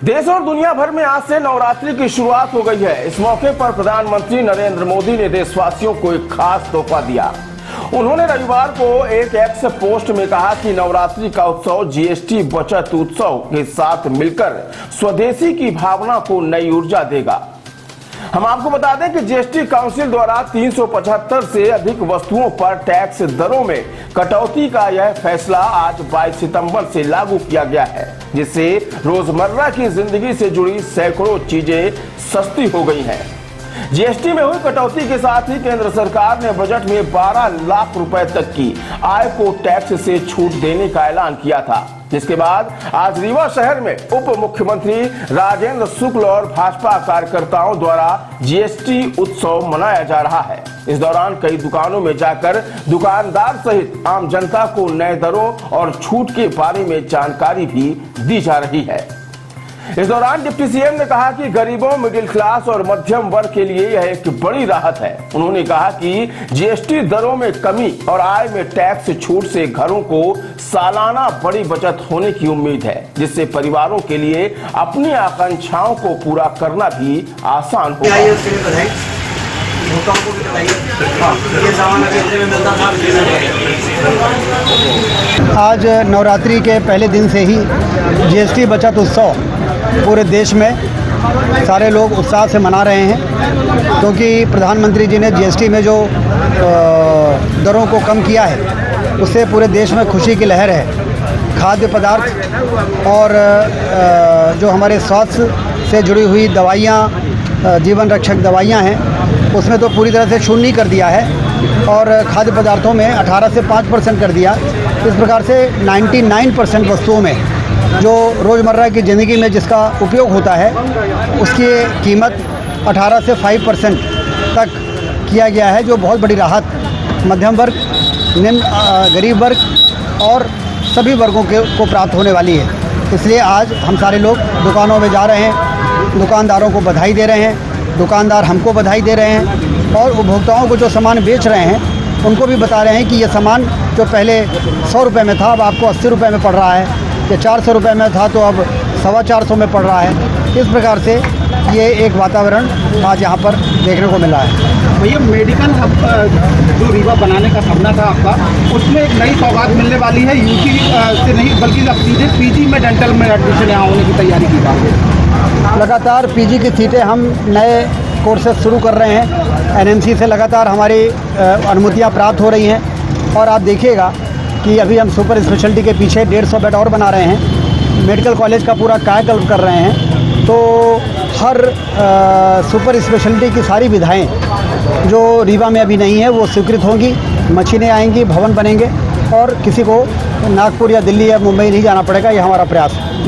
देश और दुनिया भर में आज से नवरात्रि की शुरुआत हो गई है। इस मौके पर प्रधानमंत्री नरेंद्र मोदी ने देशवासियों को एक खास तोहफा दिया। उन्होंने रविवार को एक एक्स पोस्ट में कहा कि नवरात्रि का उत्सव जीएसटी बचत उत्सव के साथ मिलकर स्वदेशी की भावना को नई ऊर्जा देगा। हम आपको बता दें कि जीएसटी काउंसिल द्वारा 375 से अधिक वस्तुओं पर टैक्स दरों में कटौती का यह फैसला आज 22 सितंबर से लागू किया गया है, जिससे रोजमर्रा की जिंदगी से जुड़ी सैकड़ों चीजें सस्ती हो गई हैं। जीएसटी में हुई कटौती के साथ ही केंद्र सरकार ने बजट में 12 लाख रुपए तक की आय को टैक्स से छूट देने का ऐलान किया था, जिसके बाद आज रीवा शहर में उप मुख्यमंत्री राजेंद्र शुक्ल और भाजपा कार्यकर्ताओं द्वारा जीएसटी उत्सव मनाया जा रहा है। इस दौरान कई दुकानों में जाकर दुकानदार सहित आम जनता को नए दरों और छूट के बारे में जानकारी भी दी जा रही है। इस दौरान डिप्टी सीएम ने कहा कि गरीबों, मिडिल क्लास और मध्यम वर्ग के लिए यह एक बड़ी राहत है। उन्होंने कहा कि जीएसटी दरों में कमी और आय में टैक्स छूट से घरों को सालाना बड़ी बचत होने की उम्मीद है, जिससे परिवारों के लिए अपनी आकांक्षाओं को पूरा करना भी आसान होगा। आज नवरात्रि के पहले दिन से ही जीएसटी बचत उत्सव पूरे देश में सारे लोग उत्साह से मना रहे हैं, क्योंकि प्रधानमंत्री जी ने जीएसटी में जो दरों को कम किया है उससे पूरे देश में खुशी की लहर है। खाद्य पदार्थ और जो हमारे स्वास्थ्य से जुड़ी हुई दवाइयाँ, जीवन रक्षक दवाइयाँ हैं, उसमें तो पूरी तरह से शून्य कर दिया है और खाद्य पदार्थों में 18 से 5% कर दिया। इस प्रकार से 99% वस्तुओं में जो रोज़मर्रा की ज़िंदगी में जिसका उपयोग होता है उसकी कीमत 18 से 5% तक किया गया है, जो बहुत बड़ी राहत मध्यम वर्ग, निम्न गरीब वर्ग और सभी वर्गों को प्राप्त होने वाली है। इसलिए आज हम सारे लोग दुकानों में जा रहे हैं, दुकानदारों को बधाई दे रहे हैं, दुकानदार हमको बधाई दे रहे हैं और उपभोक्ताओं को जो सामान बेच रहे हैं उनको भी बता रहे हैं कि ये सामान जो पहले 100 रुपये में था अब आपको 80 रुपये में पड़ रहा है, या 400 रुपये में था तो अब 450 में पड़ रहा है। इस प्रकार से ये एक वातावरण आज यहाँ पर देखने को मिला है। भैया, मेडिकल हब जो रीवा बनाने का सपना था आपका, उसमें एक नई सौगात मिलने वाली है। यूजी से नहीं बल्कि अब सीधे पीजी में डेंटल में एडमिशन यहाँ होने की तैयारी की जा रही है। लगातार पीजी की सीटें हम नए कोर्सेज शुरू कर रहे हैं। एनएमसी से लगातार हमारी अनुमतियाँ प्राप्त हो रही हैं और आप देखिएगा कि अभी हम सुपर स्पेशलिटी के पीछे 150 बेड और बना रहे हैं। मेडिकल कॉलेज का पूरा कायाकल्प कर रहे हैं, तो हर सुपर स्पेशलिटी की सारी विधाएं जो रीवा में अभी नहीं है वो स्वीकृत होंगी। मशीनें आएंगी, भवन बनेंगे और किसी को नागपुर या दिल्ली या मुंबई नहीं जाना पड़ेगा। ये हमारा प्रयास है।